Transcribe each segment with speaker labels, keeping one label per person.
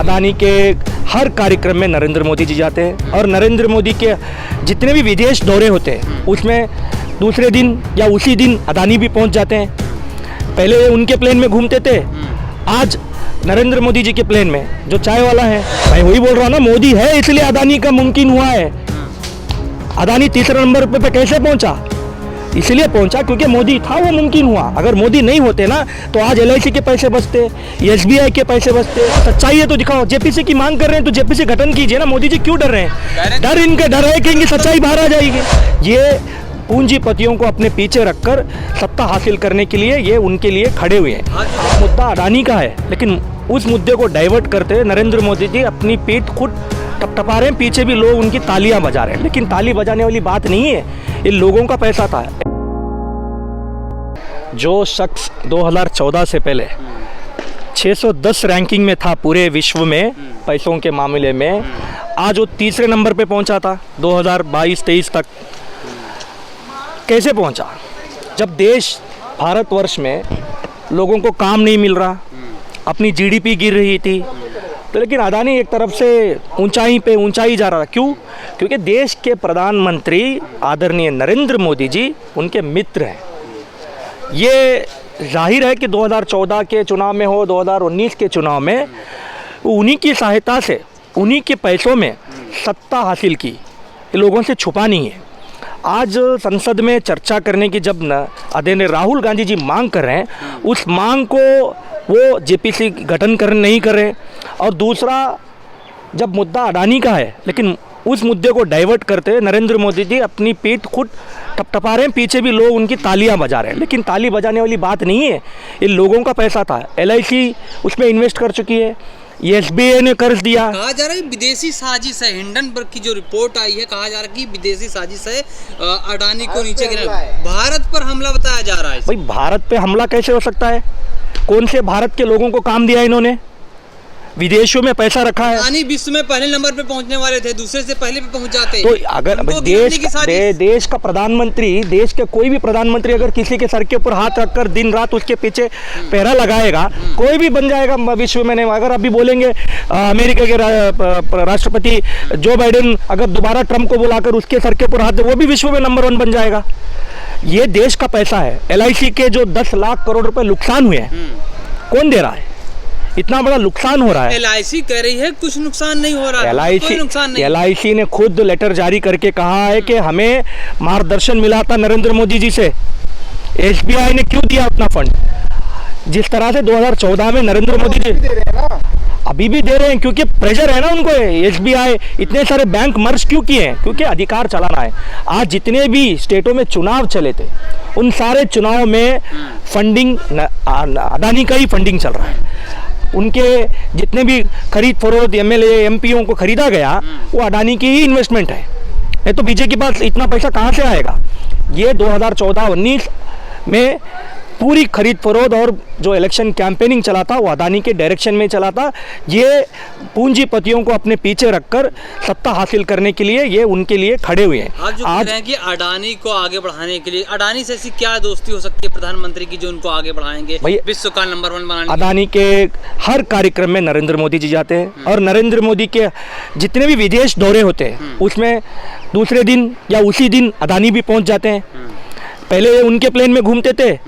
Speaker 1: अदानी के हर कार्यक्रम में नरेंद्र मोदी जी जाते हैं और नरेंद्र मोदी के जितने भी विदेश दौरे होते हैं उसमें दूसरे दिन या उसी दिन अदानी भी पहुंच जाते हैं। पहले उनके प्लेन में घूमते थे, आज नरेंद्र मोदी जी के प्लेन में जो चाय वाला है, मैं वही बोल रहा हूँ ना, मोदी है इसलिए अदानी का मुमकिन हुआ है। अदानी तीसरे नंबर पे कैसे पहुंचा? इसलिए पहुंचा क्योंकि मोदी था, वो मुमकिन हुआ। अगर मोदी नहीं होते ना तो आज LIC के पैसे बचते, SBI के पैसे बचते। सच्चाई है तो दिखाओ। JPC की मांग कर रहे हैं तो JPC गठन कीजिए ना। मोदी जी क्यों डर रहे हैं? डर इनका डर है कि इनकी सच्चाई बाहर आ जाएगी। ये पूंजीपतियों को अपने पीछे रखकर सत्ता हासिल करने के लिए ये उनके लिए खड़े हुए हैं। मुद्दा अडानी का है, लेकिन उस मुद्दे को डाइवर्ट करते हुए नरेंद्र मोदी जी अपनी पीठ खुद टपटपा रहे हैं। पीछे भी लोग उनकी तालियां बजा रहे हैं, लेकिन ताली बजाने वाली बात नहीं है, ये लोगों का पैसा था। जो शख्स 2014 से पहले 610 रैंकिंग में था पूरे विश्व में पैसों के मामले में, आज वो तीसरे नंबर पे पहुंचा था 2022-23 तक। कैसे पहुंचा? जब देश भारतवर्ष में लोगों को काम नहीं मिल रहा, अपनी GDP गिर रही थी, तो लेकिन अदानी एक तरफ से ऊंचाई पे ऊंचाई जा रहा था। क्यों? क्योंकि देश के प्रधानमंत्री आदरणीय नरेंद्र मोदी जी उनके मित्र हैं। ये जाहिर है कि 2014 के चुनाव में हो, 2019 के चुनाव में उन्हीं की सहायता से, उन्हीं के पैसों में सत्ता हासिल की, ये लोगों से छुपा नहीं है। आज संसद में चर्चा करने की जब आदरणीय राहुल गांधी जी मांग कर रहे हैं, उस मांग को वो JPC गठन नहीं कर रहे। और दूसरा, जब मुद्दा अडानी का है, लेकिन उस मुद्दे को डाइवर्ट करते हुए नरेंद्र मोदी जी अपनी पीठ खुद टपटपा रहे हैं। पीछे भी लोग उनकी तालियां बजा रहे हैं, लेकिन ताली बजाने वाली बात नहीं है, ये लोगों का पैसा था। LIC उसमें इन्वेस्ट कर चुकी है, SBI ने कर्ज दिया।
Speaker 2: कहा जा रहा है विदेशी साजिश है। हिंडनबर्ग की जो रिपोर्ट आई है, कहा जा रहा है कि विदेशी साजिश है, अडानी को नीचे गिरा। भारत पर हमला बताया जा रहा है।
Speaker 1: भाई भारत पे हमला कैसे हो सकता है? कौन से भारत के लोगों को काम दिया इन्होंने? विदेशों में पैसा रखा है।
Speaker 2: अडानी विश्व में पहले नंबर पे पहुंचने वाले थे, दूसरे से पहले पे पहुंच जाते।
Speaker 1: तो अगर देश का प्रधानमंत्री, देश के कोई भी प्रधानमंत्री अगर किसी के सर के ऊपर हाथ रखकर दिन रात उसके पीछे पहरा लगाएगा, कोई भी बन जाएगा विश्व में। नहीं, अगर अभी बोलेंगे अमेरिका के राष्ट्रपति जो बाइडेन अगर दोबारा ट्रंप को बुलाकर उसके सर के ऊपर हाथ दे, वो भी विश्व में नंबर 1 बन जाएगा। ये देश का पैसा है। LIC के जो 10 लाख करोड़ रुपए नुकसान हुए हैं, कौन दे रहा है? इतना बड़ा नुकसान हो रहा है।
Speaker 2: LIC कह रही है कुछ नुकसान नहीं हो रहा है। कोई नुकसान नहीं।
Speaker 1: LIC ने खुद लेटर जारी करके कहा है कि हमें मार्गदर्शन मिला था नरेंद्र मोदी जी से। SBI ने क्यों दिया अपना फंड? जिस तरह से 2014 में नरेंद्र मोदी जी अभी भी दे रहे हैं, क्योंकि प्रेशर है ना उनको। SBI इतने सारे बैंक मर्ज क्यों किए हैं? क्योंकि अधिकार चलाना है। आज जितने भी स्टेटों में चुनाव चले थे, उन सारे चुनाव में फंडिंग अडानी का ही फंडिंग चल रहा है। उनके जितने भी खरीद फरोख्त MLA MPओं को खरीदा गया, वो अडानी की ही इन्वेस्टमेंट है। नहीं तो बीजेपी के पास इतना पैसा कहाँ से आएगा? ये 2014-19 में पूरी खरीद फरोख्त और जो इलेक्शन कैंपेनिंग चला था वो अडानी के डायरेक्शन में चला था। ये पूंजीपतियों को अपने पीछे रखकर सत्ता हासिल करने के लिए ये उनके लिए खड़े हुए हैं।
Speaker 2: आज जो कह रहे हैं कि अडानी को आगे बढ़ाने के लिए, अडानी से ऐसी क्या दोस्ती हो सकती है प्रधानमंत्री की जो उनको आगे बढ़ाएंगे, विश्व का नंबर 1 बनाने?
Speaker 1: अडानी के हर कार्यक्रम में नरेंद्र मोदी जी जाते हैं और नरेंद्र मोदी के जितने भी विदेश दौरे होते हैं उसमें दूसरे दिन या उसी दिन अडानी भी पहुंच जाते हैं। पहले उनके प्लेन में घूमते थे,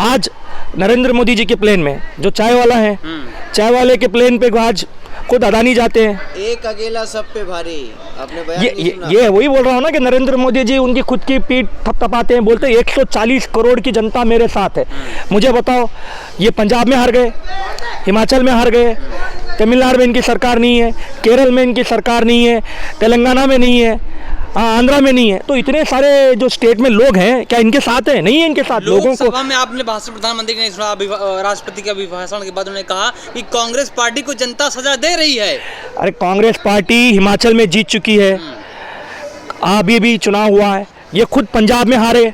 Speaker 1: आज नरेंद्र मोदी जी के प्लेन में जो चाय वाला है, चाय वाले के प्लेन पे आज खुद अडानी जाते हैं।
Speaker 3: एक अकेला सब पे भारी। आपने बयान
Speaker 1: ये वही बोल रहा हूँ ना कि नरेंद्र मोदी जी उनकी खुद की पीठ थपथपाते हैं, बोलते हैं 140 करोड़ की जनता मेरे साथ है। मुझे बताओ, ये पंजाब में हार गए, हिमाचल में हार गए, तमिलनाडु में इनकी सरकार नहीं है, केरल में इनकी सरकार नहीं है, तेलंगाना में नहीं है, आंध्रा में नहीं है। तो इतने सारे जो स्टेट में लोग हैं, क्या इनके साथ है? नहीं है इनके साथ। लोगों को
Speaker 2: सभा में आपने भाषण, प्रधानमंत्री ने सुना, राष्ट्रपति के अभिभाषण के बाद उन्होंने कहा कि कांग्रेस पार्टी को जनता सजा दे रही है।
Speaker 1: अरे कांग्रेस पार्टी हिमाचल में जीत चुकी है, अभी भी चुनाव हुआ है। ये खुद पंजाब में हारे,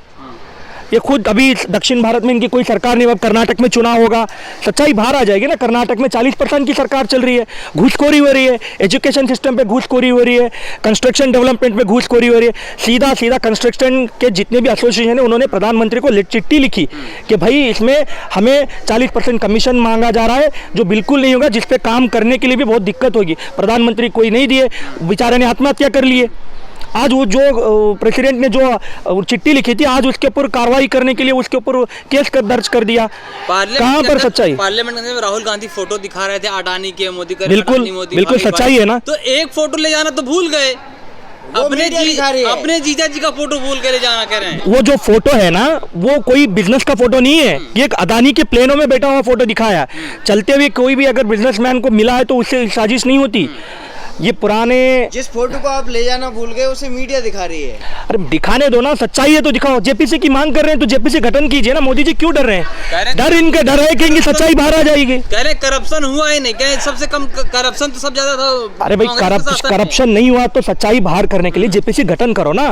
Speaker 1: ये खुद अभी दक्षिण भारत में इनकी कोई सरकार नहीं, अब कर्नाटक में चुनाव होगा, सच्चाई बाहर आ जाएगी ना। कर्नाटक में 40% की सरकार चल रही है, घूसखोरी हो रही है, एजुकेशन सिस्टम पे घूसखोरी हो रही है, कंस्ट्रक्शन डेवलपमेंट पे घूसखोरी हो रही है। सीधा सीधा कंस्ट्रक्शन के जितने भी एसोसिएशन है उन्होंने प्रधानमंत्री को चिट्ठी लिखी कि भाई इसमें हमें 40% कमीशन मांगा जा रहा है, जो बिल्कुल नहीं होगा, जिस पे काम करने के लिए भी बहुत दिक्कत होगी। प्रधानमंत्री कोई नहीं दिए, बेचारे ने आत्महत्या कर लिए। आज वो जो प्रेसिडेंट ने जो चिट्ठी लिखी थी, आज उसके ऊपर कार्रवाई करने के लिए उसके ऊपर केस दर्ज कर दिया। कहाँ पर सच्चाई?
Speaker 2: पार्लियामेंट में राहुल गांधी फोटो दिखा रहे थे अडानी के, मोदी का।
Speaker 1: बिल्कुल बिल्कुल सच्चाई है ना।
Speaker 2: तो एक फोटो ले जाना तो भूल गए, अपने जीजा जी का फोटो भूल के ले जाना कह रहे हैं।
Speaker 1: वो जो फोटो है ना, वो कोई बिजनेस का फोटो नहीं है, ये एक अदानी के प्लेनों में बैठा हुआ फोटो दिखाया। चलते हुए कोई भी अगर बिजनेसमैन को मिला है तो उससे साजिश नहीं होती। ये पुराने
Speaker 3: जिस फोटो को आप ले जाना भूल गए उसे मीडिया दिखा रही है।
Speaker 1: अरे दिखाने दो ना, सच्चाई है तो दिखाओ। जेपीसी की मांग कर रहे हैं तो जेपीसी गठन कीजिए ना। मोदी जी क्यों डर रहे हैं? डर इनका डर है कि इनकी सच्चाई बाहर आ जाएगी।
Speaker 2: कह रहे करप्शन हुआ ही नहीं, कह सबसे कम करप्शन तो सब ज्यादा था।
Speaker 1: अरे भाई करप्शन नहीं हुआ तो सच्चाई बाहर करने के लिए जेपीसी गठन करो ना।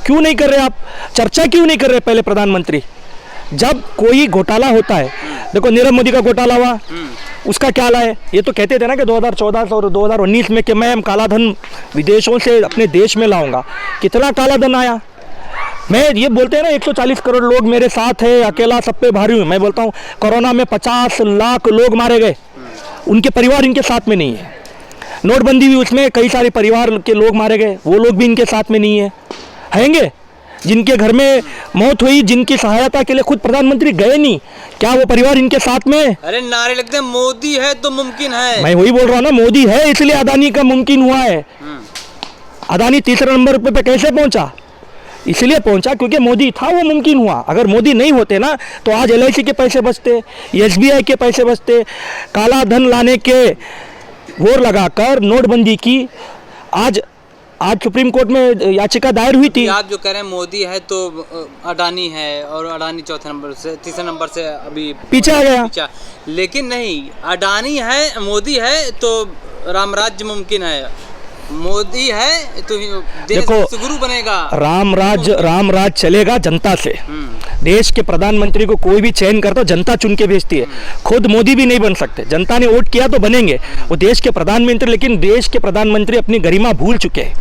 Speaker 1: क्यों नहीं कर रहे आप? चर्चा क्यों नहीं कर रहे पहले प्रधानमंत्री? जब कोई घोटाला होता है, देखो नीरव मोदी का घोटाला हुआ, उसका क्या हाल है? ये तो कहते थे ना कि 2014 और 2019 में कि मैं काला धन विदेशों से अपने देश में लाऊंगा। कितना काला धन आया? मैं ये बोलते हैं ना 140 करोड़ लोग मेरे साथ है, अकेला सब पे भारी हूँ। मैं बोलता हूँ कोरोना में 50 लाख लोग मारे गए, उनके परिवार इनके साथ में नहीं है। नोटबंदी भी, उसमें कई सारे परिवार के लोग मारे गए, वो लोग भी इनके साथ में नहीं है। हैंगे जिनके घर में मौत हुई, जिनकी सहायता के लिए खुद प्रधानमंत्री गए नहीं, क्या वो परिवार इनके साथ में?
Speaker 2: अरे नारे लगते हैं मोदी है तो मुमकिन है।
Speaker 1: मैं वही बोल रहा हूँ ना, मोदी है इसलिए अदानी का मुमकिन हुआ है। अदानी तीसरे नंबर पे कैसे पहुंचा? इसलिए पहुंचा क्योंकि मोदी था, वो मुमकिन हुआ। अगर मोदी नहीं होते ना तो आज LIC के पैसे बचते, SBI के पैसे बचते। काला धन लाने के वोर लगाकर नोटबंदी की आज सुप्रीम कोर्ट में याचिका दायर हुई थी।
Speaker 2: आप जो कह रहे हैं मोदी है तो अडानी है, और अडानी तीसरे नंबर से अभी
Speaker 1: पीछे आ गया।
Speaker 2: लेकिन नहीं, अडानी है, मोदी है तो रामराज्य मुमकिन है। मोदी है तो देश गुरु बनेगा। राम
Speaker 1: राज चलेगा जनता से। देश के प्रधानमंत्री को कोई भी चयन करता, जनता चुन के भेजती है। खुद मोदी भी नहीं बन सकते, जनता ने वोट किया तो बनेंगे वो देश के प्रधानमंत्री। लेकिन देश के प्रधानमंत्री अपनी गरिमा भूल चुके हैं।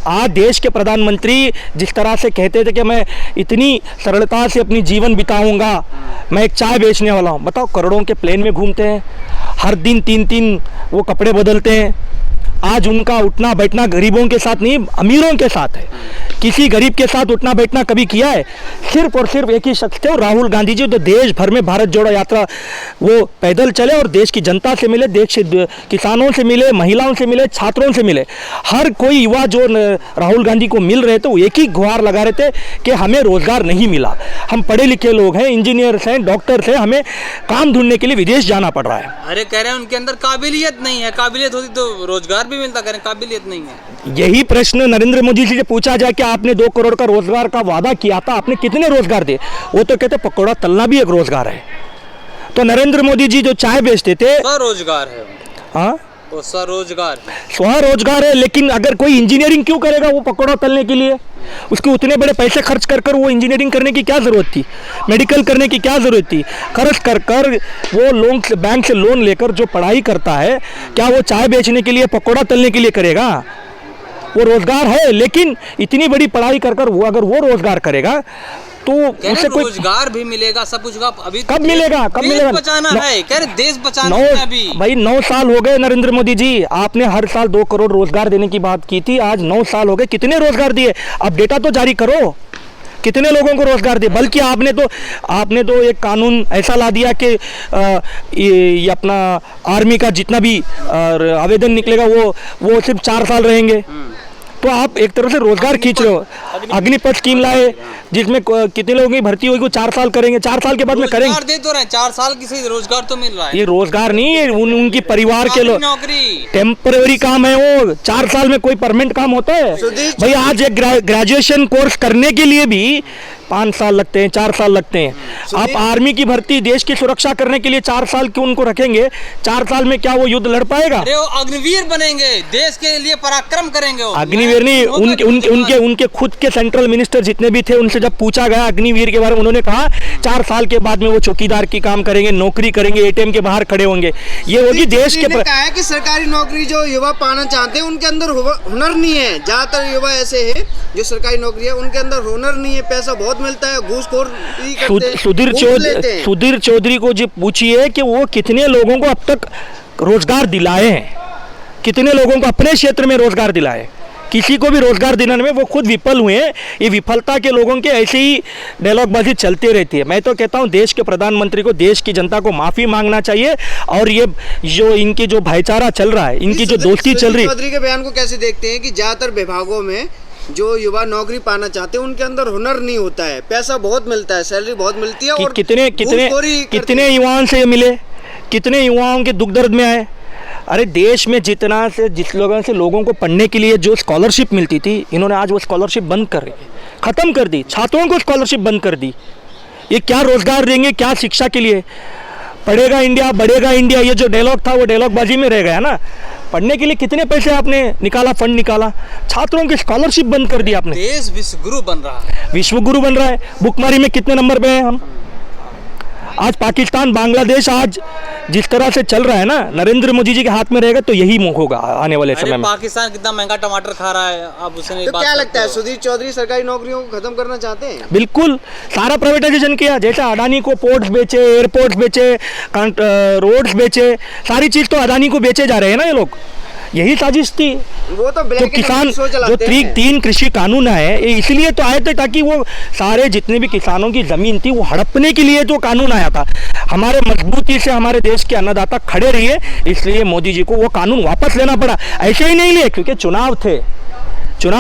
Speaker 1: आज देश के प्रधानमंत्री जिस तरह से कहते थे कि मैं इतनी सरलता से अपनी जीवन बिताऊंगा, मैं एक चाय बेचने वाला हूँ। बताओ, करोड़ों के प्लेन में घूमते हैं, हर दिन 3-3 वो कपड़े बदलते हैं। आज उनका उठना बैठना गरीबों के साथ नहीं, अमीरों के साथ है। किसी गरीब के साथ उठना बैठना कभी किया है? सिर्फ और सिर्फ एक ही शख्स थे, और राहुल गांधी जी, तो देश भर में भारत जोड़ो यात्रा वो पैदल चले और देश की जनता से मिले, देश के किसानों से मिले, महिलाओं से मिले, छात्रों से मिले। हर कोई युवा जो राहुल गांधी को मिल रहे थे वो एक ही गुहार लगा रहे थे कि हमें रोजगार नहीं मिला, हम पढ़े लिखे लोग हैं, इंजीनियर्स हैं, डॉक्टर्स हैं, हमें काम ढूंढने के लिए विदेश जाना पड़ रहा है।
Speaker 2: अरे कह रहे हैं उनके अंदर काबिलियत नहीं है, काबिलियत होती तो रोजगार भी मिलता, करें काबिलियत नहीं है।
Speaker 1: यही प्रश्न नरेंद्र मोदी जी से पूछा जाए कि आपने 2 करोड़ का रोजगार का वादा किया था, आपने कितने रोजगार दिए? वो तो कहते पकौड़ा तलना भी एक रोजगार है। तो नरेंद्र मोदी जी जो चाय बेचते थे,
Speaker 2: स्वरोजगार है।
Speaker 1: हाँ,
Speaker 2: वो
Speaker 1: स्वरोजगार है। लेकिन अगर कोई इंजीनियरिंग क्यों करेगा वो पकौड़ा तलने के लिए? उसके उतने बड़े पैसे खर्च कर वो इंजीनियरिंग करने की क्या जरूरत थी? मेडिकल करने की क्या जरूरत थी? खर्च कर वो लोन से, बैंक से लोन लेकर जो पढ़ाई करता है, क्या वो चाय बेचने के लिए, पकौड़ा तलने के लिए करेगा? वो रोजगार है। लेकिन इतनी बड़ी पढ़ाई कर वो अगर वो रोजगार करेगा तो उसे कोई
Speaker 2: रोजगार भी मिलेगा, सब कुछ अभी
Speaker 1: कब मिलेगा?
Speaker 2: बचाना है, कह रहे देश बचाना है। अभी
Speaker 1: भाई 9 साल हो गए नरेंद्र मोदी जी, आपने हर साल 2 करोड़ रोजगार देने की बात की थी, आज 9 साल हो गए, कितने रोजगार दिए? अब डेटा तो जारी करो, कितने लोगों को रोजगार दिए? बल्कि आपने तो एक कानून ऐसा ला दिया कि ये अपना आर्मी का जितना भी आवेदन निकलेगा वो सिर्फ 4 साल रहेंगे। तो आप एक तरह से रोजगार खींच रहे हो। अग्निपथ स्कीम लाए जिसमें कितने लोगों की भर्ती होगी, वो 4 साल करेंगे, 4 साल के बाद में करेंगे।
Speaker 2: दे तो रहे 4 साल किसी रोजगार तो मिल रहा है।
Speaker 1: ये रोजगार नहीं है, उनकी परिवार के लोग,
Speaker 2: नौकरी
Speaker 1: टेम्पररी काम है वो। 4 साल में कोई परमानेंट काम होता है? भाई आज एक ग्रेजुएशन कोर्स करने के लिए भी 5 साल लगते हैं, 4 साल लगते हैं। आप आर्मी की भर्ती, देश की सुरक्षा करने के लिए 4 साल क्यों उनको रखेंगे? 4 साल में क्या वो युद्ध लड़ पाएगा?
Speaker 2: अरे वो अग्निवीर बनेंगे, देश के लिए पराक्रम करेंगे।
Speaker 1: अग्निवीर नहीं, उनके खुद के सेंट्रल मिनिस्टर जितने भी थे उनसे जब पूछा गया अग्निवीर के बारे में, उन्होंने कहा 4 साल के बाद में वो चौकीदार की काम करेंगे, नौकरी करेंगे, एटीएम के बाहर खड़े होंगे। ये होगी देश के
Speaker 3: कहा है कि सरकारी नौकरी जो युवा पाना चाहते हैं उनके अंदर हुनर नहीं है। ज्यादातर युवा ऐसे हैं जो सरकारी नौकरी है उनके अंदर हुनर नहीं है, पैसा बहुत मिलता है, घूसखोरी करते हैं,
Speaker 1: सुधीर चौधरी को जो पूछिए कि वो कितने लोगों को अब तक रोजगार दिलाए हैं, कितने लोगों को अपने क्षेत्र में रोजगार दिलाए, किसी को भी रोजगार दिलाने में वो खुद विफल हुए हैं। ये विफलता के लोगों के ऐसे ही डायलॉगबाजी चलती रहती है। मैं तो कहता हूँ देश के प्रधानमंत्री को, देश की जनता को माफ़ी मांगना चाहिए। और ये जो इनकी जो भाईचारा चल रहा है, इनकी जो दोस्ती चल रही है।
Speaker 3: चौधरी के बयान को कैसे देखते हैं कि ज़्यादातर विभागों में जो युवा नौकरी पाना चाहते हैं उनके अंदर हुनर नहीं होता है, पैसा बहुत मिलता है, सैलरी बहुत मिलती है, और
Speaker 1: कितने युवाओं से मिले, कितने युवाओं के दुख दर्द में आए। अरे देश में जिस लोगों को पढ़ने के लिए जो स्कॉलरशिप मिलती थी, इन्होंने आज वो स्कॉलरशिप बंद कर रही है, ख़त्म कर दी। छात्रों को स्कॉलरशिप बंद कर दी। ये क्या रोजगार देंगे, क्या शिक्षा के लिए? पढ़ेगा इंडिया, बढ़ेगा इंडिया, ये जो डायलॉग था वो डायलॉगबाजी में रह गया ना। पढ़ने के लिए कितने पैसे आपने निकाला, फंड निकाला, छात्रों की स्कॉलरशिप बंद कर दी आपने।
Speaker 2: देश विश्वगुरु बन रहा है,
Speaker 1: विश्वगुरु बन रहा है। भुखमरी में कितने नंबर पे हैं हम? आज पाकिस्तान, बांग्लादेश आज जिस तरह से चल रहा है ना, नरेंद्र मोदी जी के हाथ में रहेगा तो यही होगा आने वाले समय में।
Speaker 2: पाकिस्तान कितना महंगा टमाटर खा रहा है, अब उसने
Speaker 3: तो क्या लगता है सुधीर चौधरी सरकारी नौकरियों को खत्म करना चाहते हैं?
Speaker 1: बिल्कुल, सारा प्राइवेटाइजेशन किया। जैसे अडानी को पोर्ट्स बेचे, एयरपोर्ट्स बेचे, रोड्स बेचे, सारी चीज तो अडानी को बेचे जा रहे हैं ना ये लोग। यही साजिश थी।
Speaker 3: वो तो
Speaker 1: जो किसान जो 3 कृषि कानून आए, इसलिए तो आए थे ताकि वो सारे जितने भी किसानों की जमीन थी वो हड़पने के लिए तो कानून आया था। हमारे मजबूती से हमारे देश के अन्नदाता खड़े रहिए, इसलिए मोदी जी को वो कानून वापस लेना पड़ा। ऐसे ही नहीं लिए क्योंकि चुनाव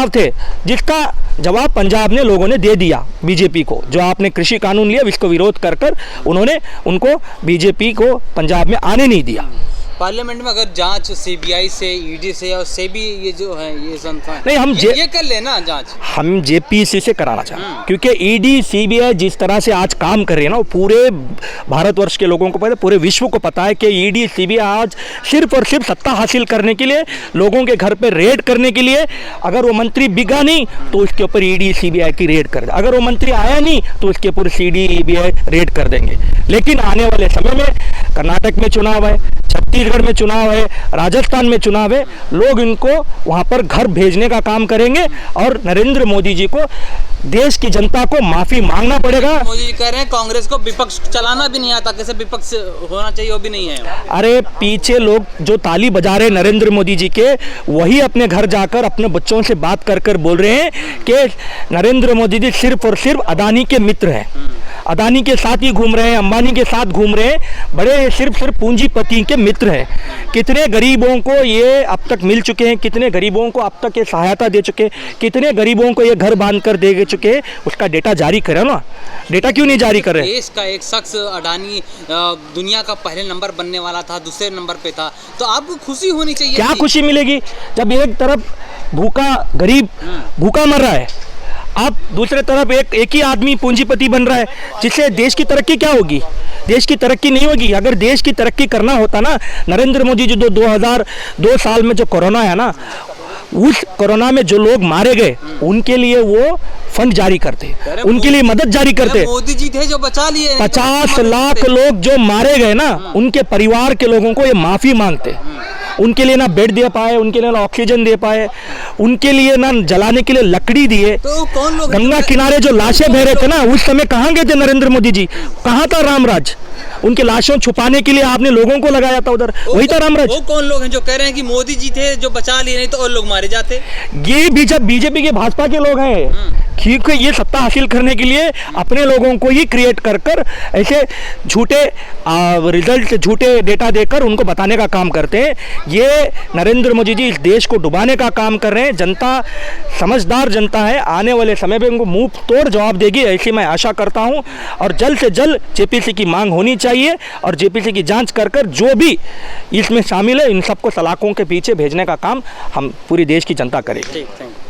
Speaker 1: थे जिसका जवाब पंजाब ने लोगों ने दे दिया बीजेपी को। जो आपने कृषि कानून लिया, इसको विरोध कर उन्होंने उनको बीजेपी को पंजाब में आने नहीं दिया।
Speaker 2: पार्लियामेंट में अगर जांच सीबीआई से, ईडी से और सेबी ये जो है ये संस्थान,
Speaker 1: नहीं हम
Speaker 2: ये कर लेना जांच, हम
Speaker 1: जेपीसी से कराना चाहते हैं। क्योंकि ईडी सीबीआई जिस तरह से आज काम कर रही है ना, वो पूरे भारतवर्ष के लोगों को पता है, पूरे विश्व को पता है कि ईडी सीबीआई आज सिर्फ और सिर्फ सत्ता हासिल करने के लिए, लोगों के घर पे रेड करने के लिए। अगर वो मंत्री बिका नहीं तो उसके ऊपर ईडी सीबीआई की रेड कर दे, अगर वो मंत्री आया नहीं तो उसके ऊपर सीडी ईबीआई रेड कर देंगे। लेकिन आने वाले समय में कर्नाटक में चुनाव है, छत्तीसगढ़ में चुनाव है, राजस्थान में चुनाव है, लोग इनको वहां पर घर भेजने का काम करेंगे और नरेंद्र मोदी जी को, देश की जनता को माफी मांगना पड़ेगा।
Speaker 2: मोदी जी कह रहे हैं कांग्रेस को विपक्ष चलाना भी नहीं आता, कैसे विपक्ष होना चाहिए वो भी नहीं है।
Speaker 1: अरे पीछे लोग जो ताली बजा रहे नरेंद्र मोदी जी के, वही अपने घर जाकर अपने बच्चों से बात कर बोल रहे हैं कि नरेंद्र मोदी जी सिर्फ और सिर्फ अदानी के मित्र हैं, अदानी के साथ ही घूम रहे हैं, अंबानी के साथ घूम रहे हैं, बड़े सिर्फ पूंजीपति के मित्र हैं। कितने गरीबों को ये अब तक मिल चुके हैं, कितने गरीबों को अब तक ये सहायता दे चुके हैं, कितने गरीबों को ये घर बांध कर दे चुके हैं, उसका डेटा जारी करें ना। डेटा क्यों नहीं जारी कर रहे?
Speaker 2: देश का एक शख्स अडानी दुनिया का पहले नंबर बनने वाला था, दूसरे नंबर पे था, तो आपको खुशी होनी चाहिए।
Speaker 1: क्या खुशी मिलेगी जब एक तरफ भूखा गरीब भूखा मर रहा है, अब दूसरे तरफ एक ही आदमी पूंजीपति बन रहा है, जिससे देश की तरक्की क्या होगी? देश की तरक्की नहीं होगी। अगर देश की तरक्की करना होता ना, नरेंद्र मोदी जी जो 2002 साल में जो कोरोना है ना, उस कोरोना में जो लोग मारे गए उनके लिए वो फंड जारी करते, उनके लिए मदद जारी करते।
Speaker 2: मोदी जी थे जो बचा लिए।
Speaker 1: 50 लाख लोग जो मारे गए ना, उनके परिवार के लोगों को ये माफी मांगते। उनके लिए ना बेड दे पाए, उनके लिए ना ऑक्सीजन दे पाए, उनके लिए ना जलाने के लिए लकड़ी दिए।
Speaker 2: तो कौन लोग
Speaker 1: गंगा किनारे जो लाशें बह रहे थे ना, उस समय कहाँ गए थे नरेंद्र मोदी जी? कहाँ था रामराज? उनके लाशों छुपाने के लिए आपने लोगों को लगाया था उधर, वही था रामराज।
Speaker 2: वो कौन लोग हैं जो कह रहे हैं कि मोदी जी थे जो बचा लिए, नहीं तो और लोग मारे जाते?
Speaker 1: ये बीजेपी के भाजपा के लोग हैं, क्योंकि ये सत्ता हासिल करने के लिए अपने लोगों को ही क्रिएट कर ऐसे झूठे रिजल्ट, झूठे डेटा देकर उनको बताने का काम करते हैं। ये नरेंद्र मोदी जी इस देश को डुबाने का काम कर रहे हैं। जनता समझदार जनता है, आने वाले समय में उनको मुंह तोड़ जवाब देगी, ऐसी मैं आशा करता हूं। और जल्द से जल्द जेपीसी की मांग होनी चाहिए और जेपीसी की जांच कर जो भी इसमें शामिल है, इन सबको सलाखों के पीछे भेजने का काम हम पूरी देश की जनता करेगी।